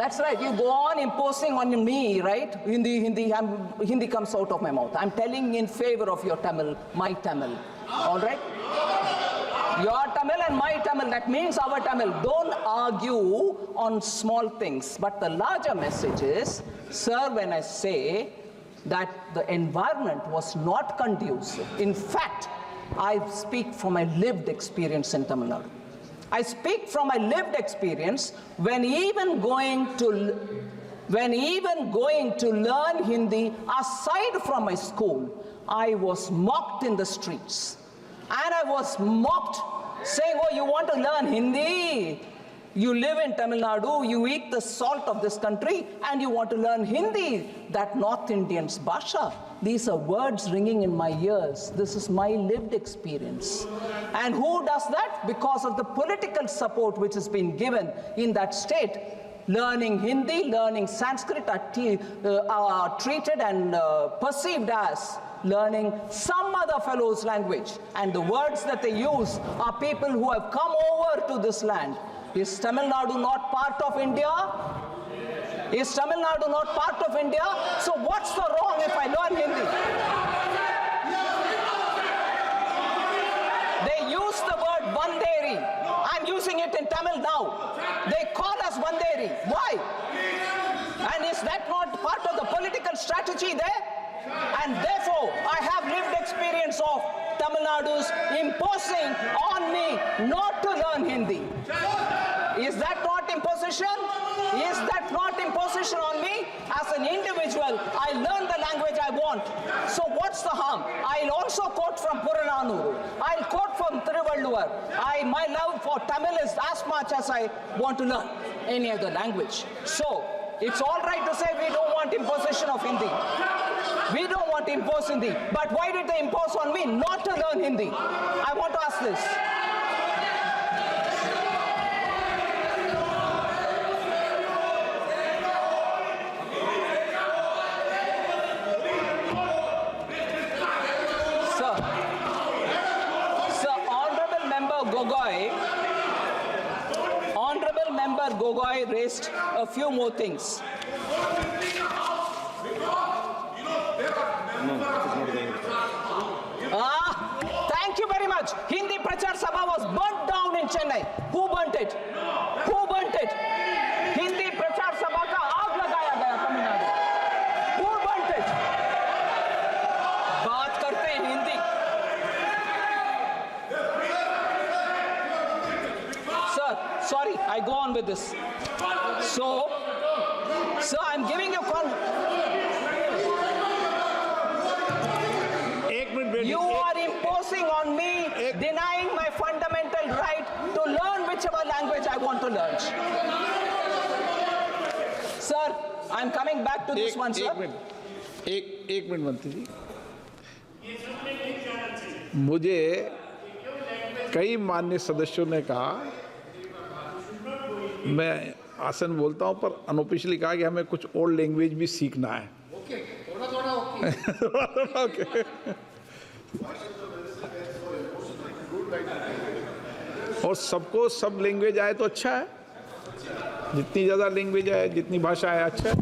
That's right. You go on imposing on me, right? Hindi comes out of my mouth. I'm telling in favor of your Tamil, my Tamil. All right? Your Tamil and my Tamil, that means our Tamil. Don't argue on small things. But the larger message is, sir, when I say that the environment was not conducive, in fact, I speak from my lived experience in Tamil Nadu. I speak from my lived experience when even going to learn Hindi aside from my school, I was mocked in the streets. And I was mocked saying, oh, you want to learn Hindi? You live in Tamil Nadu, you eat the salt of this country, and you want to learn Hindi, that North Indian's Bhasha. These are words ringing in my ears. This is my lived experience. And who does that? Because of the political support which has been given in that state. Learning Hindi, learning Sanskrit are treated and perceived as learning some other fellow's language. And the words that they use are people who have come over to this land. Is Tamil Nadu not part of India? Is Tamil Nadu not part of India? So what's the wrong if I learn Hindi? They use the word Banderi. I'm using it in Tamil now. They call us Banderi. Why? And is that not part of the political strategy there? And therefore, I have lived experience of Tamil Nadu's imposing on me not to learn Hindi. Is that not imposition? Is that not imposition on me? As an individual, I learn the language I want. So what's the harm? I'll also quote from Purananuru. I'll quote from Thiruvalluvar. My love for Tamil is as much as I want to learn any other language. So it's all right to say we don't want imposition of Hindi. We don't want to impose Hindi. But why did they impose on me not to learn Hindi? I want to ask this. Honorable Member Gogoi raised a few more things. Thank you very much. Hindi Prachar Sabha was burnt down in Chennai. Who burnt it? Who burnt it? Hindi Prachar Sabha ka aag lagaya gaya Tamil Nadu. Who burnt it? Baat karte hain Hindi. Sir, sorry, I go on with this. So, I'm giving you You are imposing on me, denying my fundamental right to learn whichever language I want to learn. Sir, I'm coming back to this one, sir. एक minute मंत्री जी, मुझे कई माननीय सदस्यों ने कहा, मैं आसन बोलता हूं, पर अनऑफिशियली कहा कि हमें कुछ और लैंग्वेज भी सीखना है। ओके। और सबको सब लैंग्वेज आए तो अच्छा है, जितनी ज़्यादा लैंग्वेज आए, जितनी भाषा आए, अच्छा है।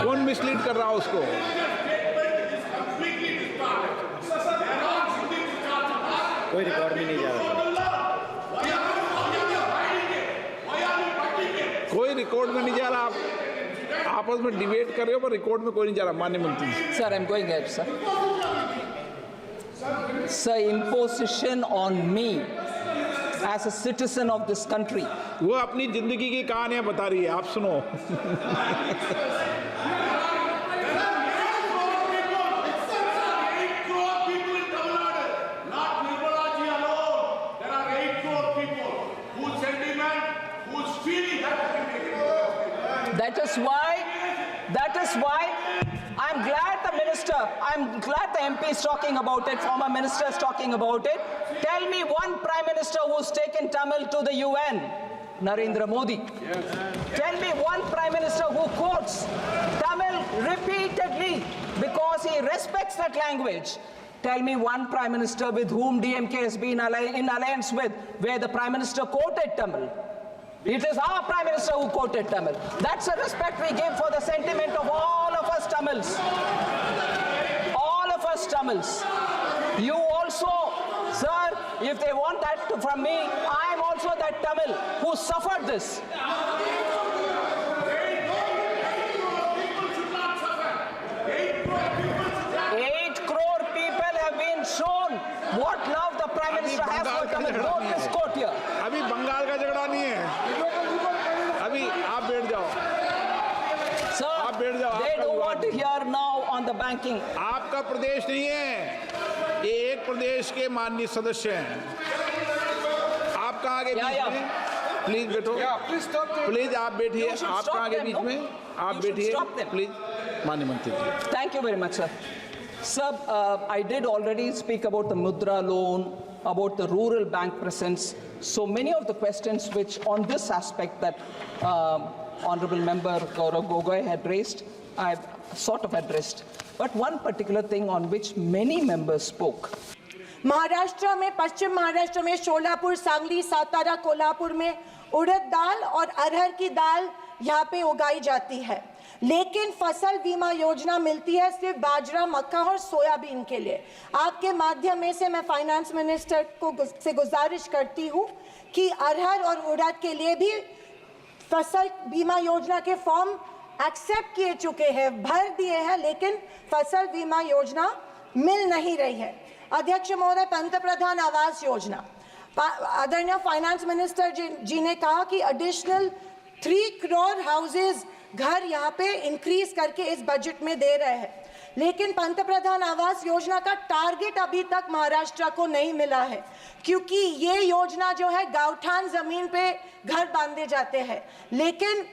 कौन मिसलीड कर रहा है उसको? कोई रिकॉर्ड में नहीं जा रहा, कोई रिकॉर्ड में नहीं जा रहा। आप आपस में डिबेट कर रहे हो, पर रिकॉर्ड में कोई नहीं जा रहा। माननीय मंत्री sir, I am going ahead sir. Sir, imposition on me as a citizen of this country. वो अपनी जिंदगी की कहानियां बता रही है, आप सुनो। That is why I'm glad the MP is talking about it, former minister is talking about it. Tell me one prime minister who's taken Tamil to the UN. Narendra Modi. Yes. Tell me one prime minister who quotes Tamil repeatedly he respects that language. Tell me one Prime Minister with whom DMK has been in alliance with, where the Prime Minister quoted Tamil. It is our Prime Minister who quoted Tamil. That's a respect we give for the sentiment of all of us Tamils. All of us Tamils. You also, sir, if they want that from me, I am also that Tamil who suffered this. 8 crore people have been shown what love the Prime Minister has for Tamil. Don't misquote here. अभी बंगाल का झगड़ा नहीं है, अभी आप बैठ जाओ, Sir, आप बैठ जाओ, they आपका don't विवाद want to hear now on the banking. आपका प्रदेश नहीं है, ये एक प्रदेश के माननीय सदस्य हैं। आप कहाँ के बीच में? प्लीज बैठो, प्लीज आप बैठिए, You should आप stop कहाँ के them, बीच no? में? आप You should बैठिए, stop them. प्लीज माननीय मंत्री जी। Thank you very much, sir. Sir, I did already speak about the Mudra loan, about the rural bank presence. So many of the questions which on this aspect that Honorable Member Gaurav Gogoi had raised, I've sort of addressed. But one particular thing on which many members spoke. Maharashtra में, पश्चिम महाराष्ट्र में, शोलापुर, सांगली, सातारा, कोल्हापुर में उड़द दाल और अरहर की दाल यहाँ पे उगाई जाती है, लेकिन फसल बीमा योजना मिलती है सिर्फ बाजरा, मक्का और सोयाबीन के लिए। आपके माध्यम में से मैं फाइनेंस मिनिस्टर से गुजारिश करती हूँ कि अरहर और उड़द के लिए भी फसल बीमा योजना के फॉर्म एक्सेप्ट किए चुके हैं, भर दिए हैं, लेकिन फसल बीमा योजना मिल नहीं रही है। अध्यक्ष महोदय, पंतप्रधान आवास योजना, आदरणीय फाइनेंस मिनिस्टर जी ने कहा कि एडिशनल 3 करोड़ हाउसेज घर यहाँ पे इंक्रीज करके इस बजट में दे रहे हैं, लेकिन पंतप्रधान आवास योजना का टारगेट अभी तक महाराष्ट्र को नहीं मिला है, क्योंकि ये योजना जो है गांवठान जमीन पे घर बांधे जाते हैं, लेकिन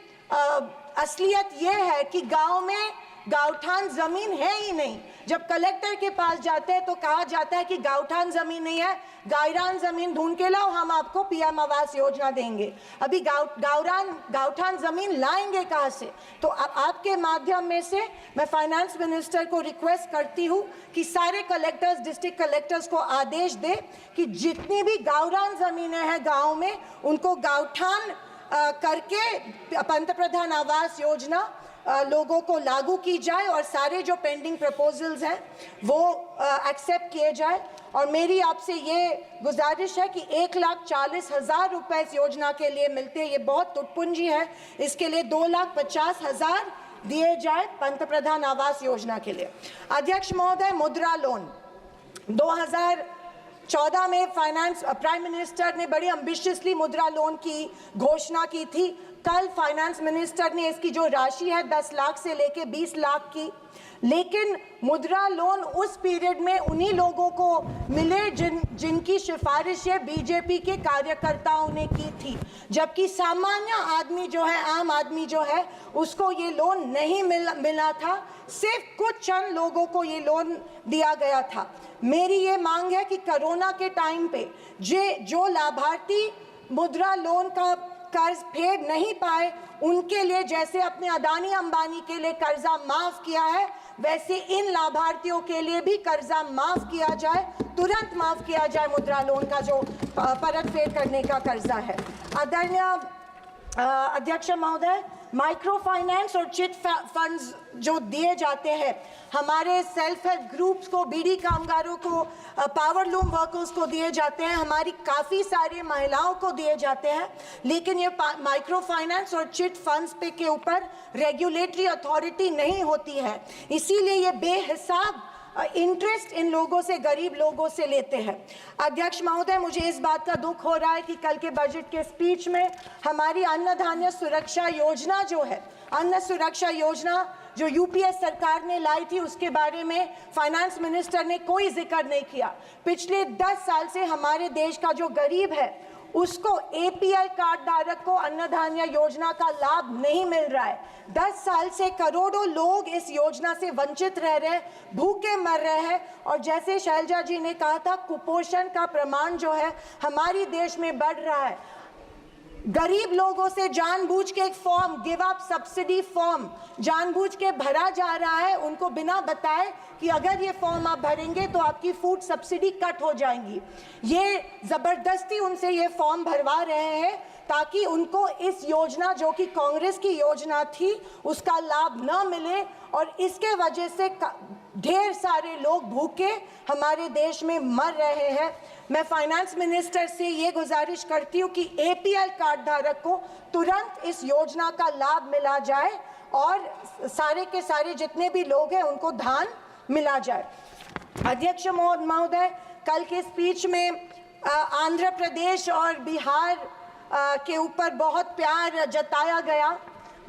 असलियत ये है कि गांव में गांवठान जमीन है ही नहीं। जब कलेक्टर के पास जाते हैं तो कहा जाता है कि गांवठान जमीन नहीं है, गायरान जमीन ढूंढ के लाओ, हम आपको पीएम आवास योजना देंगे। अभी गांवठान जमीन लाएंगे कहाँ से? तो आपके माध्यम में से मैं फाइनेंस मिनिस्टर को रिक्वेस्ट करती हूँ कि सारे कलेक्टर्स, डिस्ट्रिक्ट कलेक्टर्स को आदेश दे कि जितनी भी गावरान जमीनें हैं गाँव में, उनको गांवठान करके पंतप्रधान आवास योजना लोगों को लागू की जाए और सारे जो पेंडिंग प्रपोजल्स हैं वो एक्सेप्ट किए जाए। और मेरी आपसे ये गुजारिश है कि 1,40,000 रुपए इस योजना के लिए मिलते हैं, ये बहुत टुटपुंजी है, इसके लिए 2,50,000 दिए जाए पंतप्रधान आवास योजना के लिए। अध्यक्ष महोदय, मुद्रा लोन 2014 में प्राइम मिनिस्टर ने बड़ी एम्बिशियसली मुद्रा लोन की घोषणा की थी। कल फाइनेंस मिनिस्टर ने इसकी जो राशि है 10 लाख से लेके 20 लाख की, लेकिन मुद्रा लोन उस पीरियड में उन्हीं लोगों को मिले जिनकी सिफारिशें बीजेपी के कार्यकर्ताओं ने की थी, जबकि सामान्य आदमी जो है, आम आदमी जो है, उसको ये लोन नहीं मिला था। सिर्फ कुछ चंद लोगों को ये लोन दिया गया था। मेरी ये मांग है कि कोरोना के टाइम पे जो लाभार्थी मुद्रा लोन का कर्ज फेड नहीं पाए, उनके लिए जैसे अपने अदानी अंबानी के लिए कर्जा माफ किया है, वैसे इन लाभार्थियों के लिए भी कर्जा माफ किया जाए, तुरंत माफ किया जाए मुद्रा लोन का जो परत फेड करने का कर्जा है। आदरणीय अध्यक्ष महोदय, माइक्रो फाइनेंस और चिट फंड्स जो दिए जाते हैं हमारे सेल्फ हेल्प ग्रुप्स को, बीड़ी कामगारों को, पावर लूम वर्कर्स को दिए जाते हैं, हमारी काफ़ी सारी महिलाओं को दिए जाते हैं, लेकिन ये माइक्रो फाइनेंस और चिट फंड्स पे के ऊपर रेगुलेटरी अथॉरिटी नहीं होती है, इसीलिए ये बेहिसाब इंटरेस्ट इन लोगों से, गरीब लोगों से लेते हैं। अध्यक्ष महोदय, मुझे इस बात का दुख हो रहा है कि कल के बजट के स्पीच में हमारी अन्न धान्य सुरक्षा योजना जो है, अन्न सुरक्षा योजना जो यूपीए सरकार ने लाई थी, उसके बारे में फाइनेंस मिनिस्टर ने कोई जिक्र नहीं किया। पिछले 10 साल से हमारे देश का जो गरीब है उसको, एपीएल कार्ड धारक को अन्न धान्य योजना का लाभ नहीं मिल रहा है। 10 साल से करोड़ों लोग इस योजना से वंचित रह रहे हैं, भूखे मर रहे हैं, और जैसे शैलजा जी ने कहा था, कुपोषण का प्रमाण जो है हमारी देश में बढ़ रहा है। गरीब लोगों से जानबूझ के एक form, give up subsidy form जानबूझ के भरा जा रहा है, उनको बिना बताए कि अगर ये फॉर्म आप भरेंगे तो आपकी फूड सब्सिडी कट हो जाएंगी। ये जबरदस्ती उनसे ये फॉर्म भरवा रहे हैं ताकि उनको इस योजना, जो कि कांग्रेस की योजना थी, उसका लाभ न मिले और इसके वजह से ढेर सारे लोग भूखे हमारे देश में मर रहे हैं। मैं फाइनेंस मिनिस्टर से ये गुजारिश करती हूँ कि एपीएल कार्ड धारक को तुरंत इस योजना का लाभ मिला जाए और सारे के सारे जितने भी लोग हैं उनको धान मिला जाए। अध्यक्ष महोदय, कल के स्पीच में आंध्र प्रदेश और बिहार के ऊपर बहुत प्यार जताया गया।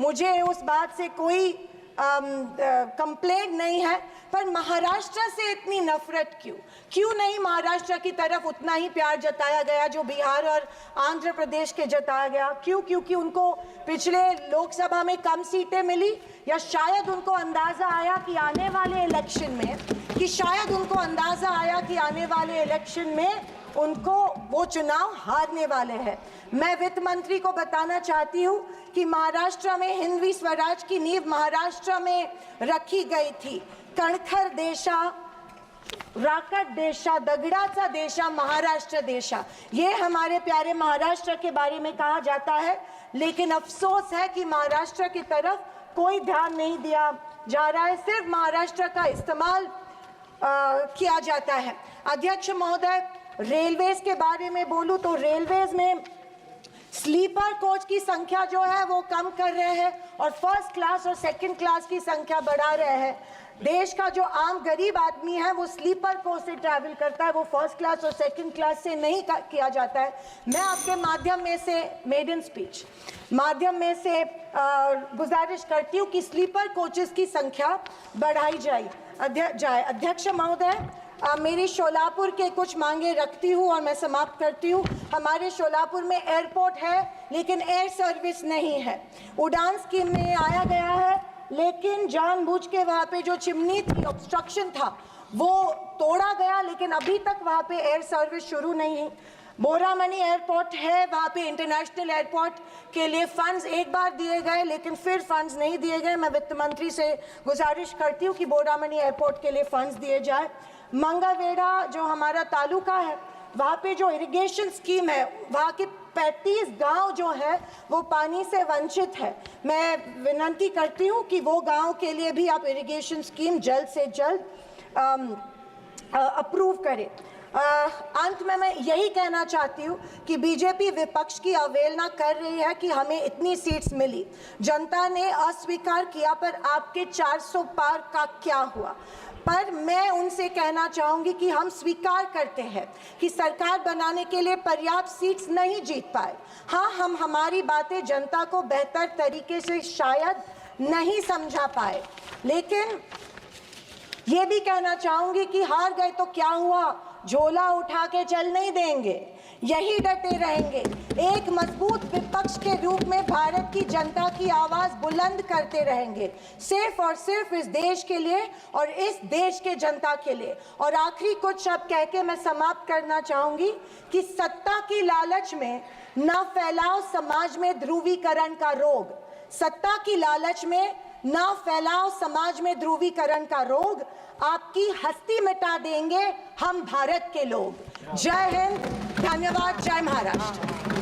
मुझे उस बात से कोई कंप्लेंट नहीं है, पर महाराष्ट्र से इतनी नफरत क्यों नहीं महाराष्ट्र की तरफ उतना ही प्यार जताया गया जो बिहार और आंध्र प्रदेश के जताया गया? क्योंकि उनको पिछले लोकसभा में कम सीटें मिली, या शायद उनको अंदाजा आया कि आने वाले इलेक्शन में उनको वो चुनाव हारने वाले हैं। मैं वित्त मंत्री को बताना चाहती हूँ कि महाराष्ट्र में हिंदवी स्वराज की नींव महाराष्ट्र में रखी गई थी। कणखर देशा, राकट देशा, दगडाचा देशा, महाराष्ट्र देशा, ये हमारे प्यारे महाराष्ट्र के बारे में कहा जाता है। लेकिन अफसोस है कि महाराष्ट्र की तरफ कोई ध्यान नहीं दिया जा रहा है, सिर्फ महाराष्ट्र का इस्तेमाल किया जाता है। अध्यक्ष महोदय, रेलवेज के बारे में बोलूं तो रेलवेज में स्लीपर कोच की संख्या जो है वो कम कर रहे हैं और फर्स्ट क्लास और सेकंड क्लास की संख्या बढ़ा रहे हैं। देश का जो आम गरीब आदमी है वो स्लीपर कोच से ट्रैवल करता है, वो फर्स्ट क्लास और सेकंड क्लास से नहीं किया जाता है। मैं आपके माध्यम में से मेडन स्पीच माध्यम में से गुजारिश करती हूँ कि स्लीपर कोचेस की संख्या बढ़ाई जाए। अध्यक्ष महोदय, मेरी शोलापुर के कुछ मांगे रखती हूँ और मैं समाप्त करती हूँ। हमारे शोलापुर में एयरपोर्ट है लेकिन एयर सर्विस नहीं है। उड़ान स्कीम में आया गया है लेकिन जानबूझ के वहाँ पे जो चिमनी थी, ऑब्स्ट्रक्शन था, वो तोड़ा गया, लेकिन अभी तक वहाँ पे एयर सर्विस शुरू नहीं है। बोरामनी एयरपोर्ट है, वहाँ पे इंटरनेशनल एयरपोर्ट के लिए फंड्स एक बार दिए गए लेकिन फिर फंड्स नहीं दिए गए। मैं वित्त मंत्री से गुजारिश करती हूँ कि बोरामनी एयरपोर्ट के लिए फंड्स दिए जाए। मंगलवेढ़ा जो हमारा तालुका है, वहाँ पे जो इरिगेशन स्कीम है, वहाँ के 35 गांव जो है वो पानी से वंचित है। मैं विनती करती हूँ कि वो गांव के लिए भी आप इरिगेशन स्कीम जल्द से जल्द अप्रूव करें। अंत में मैं यही कहना चाहती हूँ कि बीजेपी विपक्ष की अवहेलना कर रही है कि हमें इतनी सीट्स मिली, जनता ने अस्वीकार किया, पर आपके 400 पार का क्या हुआ? पर मैं उनसे कहना चाहूँगी कि हम स्वीकार करते हैं कि सरकार बनाने के लिए पर्याप्त सीट्स नहीं जीत पाए। हाँ, हम हमारी बातें जनता को बेहतर तरीके से शायद नहीं समझा पाए, लेकिन ये भी कहना चाहूँगी कि हार गए तो क्या हुआ, झोला उठा के चल नहीं देंगे, यही डटे रहेंगे। एक मजबूत विपक्ष के रूप में भारत की जनता की आवाज बुलंद करते रहेंगे, सिर्फ और सिर्फ इस देश के लिए और इस देश के जनता के लिए। और आखिरी कुछ शब्द कह के मैं समाप्त करना चाहूंगी कि सत्ता की लालच में न फैलाओ समाज में ध्रुवीकरण का रोग। सत्ता की लालच में न फैलाओ समाज में ध्रुवीकरण का रोग, आपकी हस्ती मिटा देंगे हम भारत के लोग। जय हिंद, धन्यवाद, जय महाराष्ट्र।